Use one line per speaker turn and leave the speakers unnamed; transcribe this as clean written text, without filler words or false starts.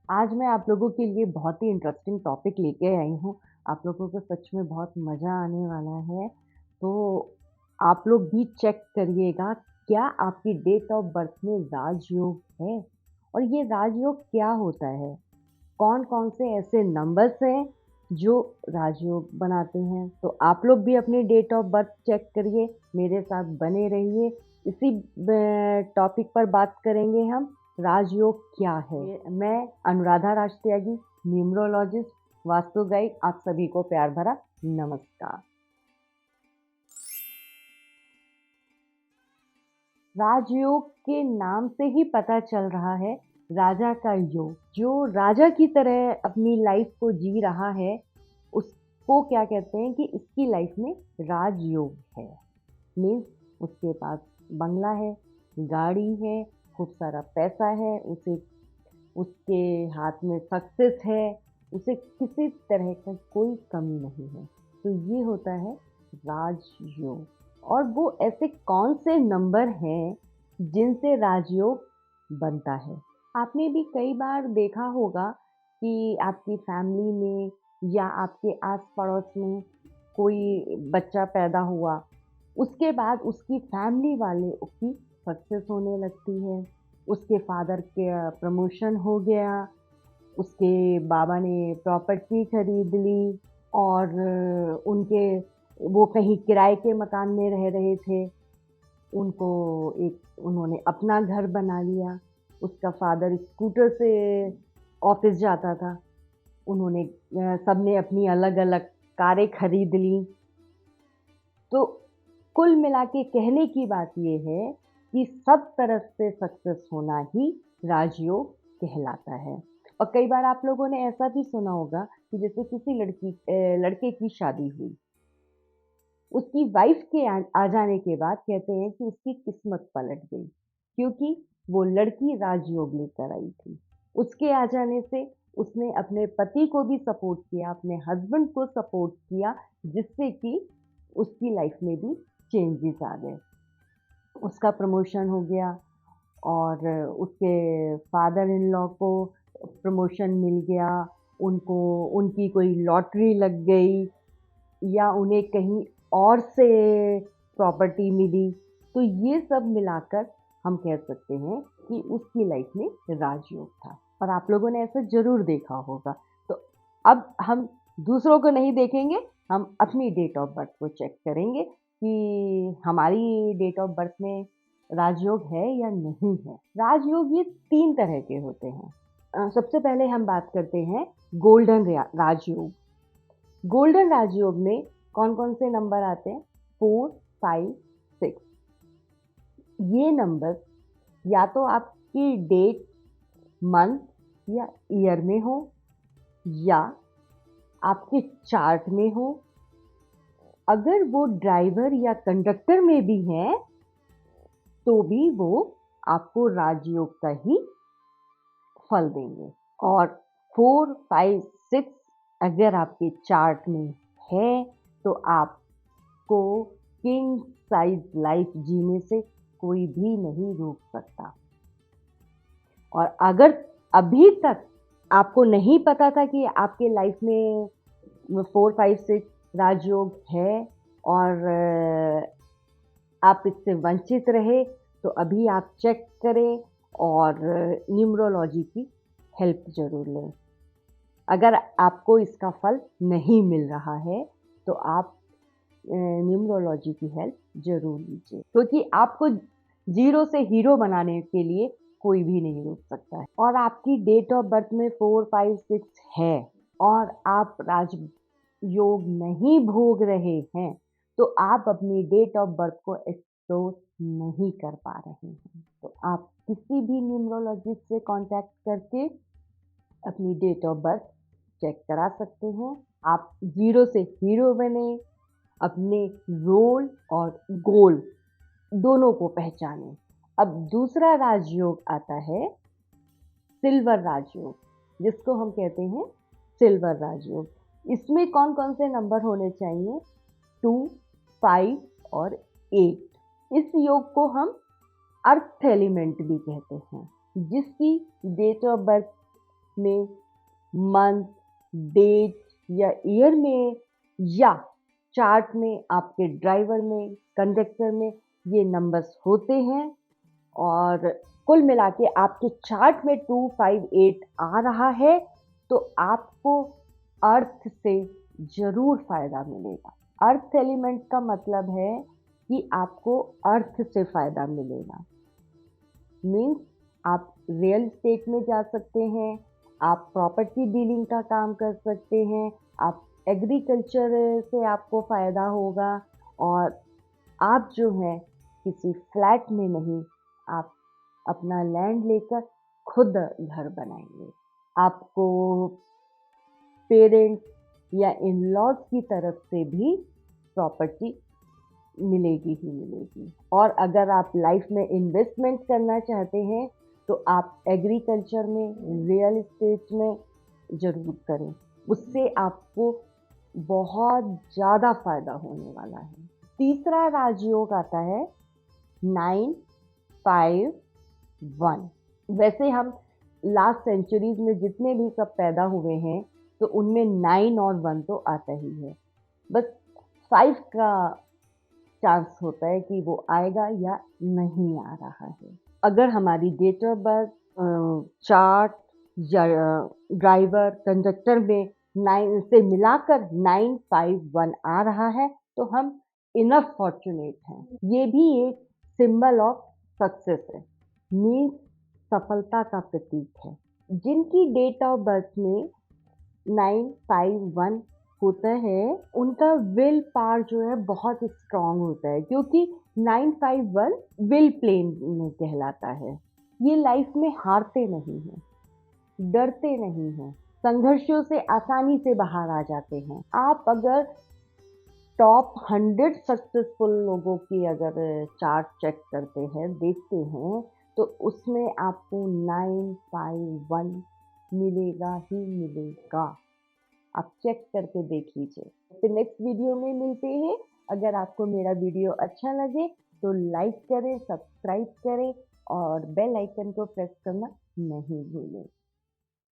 आज मैं आप लोगों के लिए बहुत ही इंटरेस्टिंग टॉपिक लेके आई हूँ। आप लोगों को सच में बहुत मज़ा आने वाला है। तो आप लोग भी चेक करिएगा, क्या आपकी डेट ऑफ बर्थ में राजयोग है? और ये राजयोग क्या होता है? कौन-कौन से ऐसे नंबर्स हैं जो राजयोग बनाते हैं? तो आप लोग भी अपनी डेट ऑफ बर्थ चेक करिए, मेरे साथ बने रहिए। इसी टॉपिक पर बात करेंगे हम, राजयोग क्या है? मैं अनुराधा राजत्यागी, न्यूमरोलॉजिस्ट, वास्तु गाइड, आप सभी को प्यार भरा नमस्कार। राजयोग के नाम से ही पता चल रहा है राजा का योग। जो राजा की तरह अपनी लाइफ को जी रहा है, उसको क्या कहते हैं कि इसकी लाइफ में राजयोग है। मीन्स उसके पास बंगला है, गाड़ी है, खूब सारा पैसा है, उसे उसके हाथ में सक्सेस है, उसे किसी तरह का कोई कमी नहीं है। तो ये होता है राजयोग। और वो ऐसे कौन से नंबर हैं जिनसे राजयोग बनता है? आपने भी कई बार देखा होगा कि आपकी फैमिली में या आपके आस पड़ोस में कोई बच्चा पैदा हुआ, उसके बाद उसकी फैमिली वाले की सक्सेस होने लगती है, उसके फादर के प्रमोशन हो गया, उसके बाबा ने प्रॉपर्टी खरीद ली और उनके वो कहीं किराए के मकान में रह रहे थे, उनको उन्होंने अपना घर बना लिया। उसका फादर स्कूटर से ऑफिस जाता था, उन्होंने सबने अपनी अलग-अलग कारें खरीद ली। तो कुल मिला के कहने की बात ये है कि सब तरफ से सक्सेस होना ही राजयोग कहलाता है। और कई बार आप लोगों ने ऐसा भी सुना होगा कि जैसे किसी लड़के की शादी हुई, उसकी वाइफ के आ जाने के बाद कहते हैं कि उसकी किस्मत पलट गई, क्योंकि वो लड़की राजयोग लेकर आई थी। उसके आ जाने से उसने अपने पति को भी सपोर्ट किया, अपने हस्बैंड को सपोर्ट किया, जिससे कि उसकी लाइफ में भी चेंजेस आ गए। उसका प्रमोशन हो गया और उसके फादर इन लॉ को प्रमोशन मिल गया, उनको उनकी कोई लॉटरी लग गई या उन्हें कहीं और से प्रॉपर्टी मिली। तो ये सब मिलाकर हम कह सकते हैं कि उसकी लाइफ में राजयोग था। और आप लोगों ने ऐसा ज़रूर देखा होगा। तो अब हम दूसरों को नहीं देखेंगे, हम अपनी डेट ऑफ बर्थ को चेक करेंगे कि हमारी डेट ऑफ बर्थ में राजयोग है या नहीं है। राजयोग ये 3 तरह के होते हैं। सबसे पहले हम बात करते हैं गोल्डन राजयोग। गोल्डन राजयोग में कौन-कौन से नंबर आते हैं? 4, 5, 6। ये नंबर या तो आपकी डेट, मंथ या ईयर में हो या आपके चार्ट में हो। अगर वो ड्राइवर या कंडक्टर में भी हैं, तो भी वो आपको राजयोग का ही फल देंगे। और 4, 5, 6 अगर आपके चार्ट में है, तो आपको किंग साइज लाइफ जीने से कोई भी नहीं रोक सकता। और अगर अभी तक आपको नहीं पता था कि आपके लाइफ में 4, 5, 6 राजयोग है और आप इससे वंचित रहे, तो अभी आप चेक करें और न्यूमरोलॉजी की हेल्प ज़रूर लें। अगर आपको इसका फल नहीं मिल रहा है, तो आप न्यूमरोलॉजी की हेल्प ज़रूर लीजिए, क्योंकि आपको ज़ीरो से हीरो बनाने के लिए कोई भी नहीं रोक सकता है। और आपकी डेट ऑफ बर्थ में 4, 5, 6 है और आप राजयोग नहीं भोग रहे हैं, तो आप अपनी डेट ऑफ बर्थ को एक्सप्लोर नहीं कर पा रहे हैं। तो आप किसी भी न्यूमरोलॉजिस्ट से कॉन्टैक्ट करके अपनी डेट ऑफ बर्थ चेक करा सकते हैं। आप ज़ीरो से हीरो बने, अपने रोल और गोल दोनों को पहचानें। अब दूसरा राजयोग आता है सिल्वर राजयोग, जिसको हम कहते हैं सिल्वर राजयोग। इसमें कौन-कौन से नंबर होने चाहिए? 2, 5 और 8। इस योग को हम अर्थ एलिमेंट भी कहते हैं, जिसकी डेट ऑफ बर्थ में, मंथ, डेट या ईयर में या चार्ट में, आपके ड्राइवर में, कंडक्टर में ये नंबर्स होते हैं और कुल मिला के आपके चार्ट में 258 आ रहा है तो आपको अर्थ से ज़रूर फ़ायदा मिलेगा। अर्थ एलिमेंट का मतलब है कि आपको अर्थ से फ़ायदा मिलेगा। मीन्स आप रियल एस्टेट में जा सकते हैं, आप प्रॉपर्टी डीलिंग का काम कर सकते हैं, आप एग्रीकल्चर से आपको फ़ायदा होगा और आप जो है किसी फ्लैट में नहीं, आप अपना लैंड लेकर खुद घर बनाएंगे। आपको पेरेंट्स या इन लॉज की तरफ से भी प्रॉपर्टी मिलेगी ही मिलेगी। और अगर आप लाइफ में इन्वेस्टमेंट करना चाहते हैं तो आप एग्रीकल्चर में, रियल एस्टेट में ज़रूर करें, उससे आपको बहुत ज़्यादा फ़ायदा होने वाला है। तीसरा राजयोग आता है 951। वैसे हम लास्ट सेंचुरीज में जितने भी सब पैदा हुए हैं तो उनमें 9 और 1 तो आता ही है, बस 5 का चांस होता है कि वो आएगा या नहीं आ रहा है। अगर हमारी डेट ऑफ बर्थ, चार्ट या ड्राइवर, कंडक्टर में 9 से मिलाकर 951 आ रहा है तो हम इनफ फॉर्चुनेट हैं। ये भी एक सिंबल ऑफ सक्सेस है, मीन्स सफलता का प्रतीक है। जिनकी डेट ऑफ बर्थ में 951 होता है उनका विल पावर जो है बहुत स्ट्रांग होता है, क्योंकि 951 विल प्लेन में कहलाता है। ये लाइफ में हारते नहीं हैं, डरते नहीं हैं, संघर्षों से आसानी से बाहर आ जाते हैं। आप अगर टॉप 100 सक्सेसफुल लोगों की अगर चार्ट चेक करते हैं, देखते हैं, तो उसमें आपको 951 मिलेगा ही मिलेगा। आप चेक करके देख लीजिए। फिर नेक्स्ट वीडियो में मिलते हैं। अगर आपको मेरा वीडियो अच्छा लगे तो लाइक करें, सब्सक्राइब करें और बेल आइकन को प्रेस करना नहीं भूलें।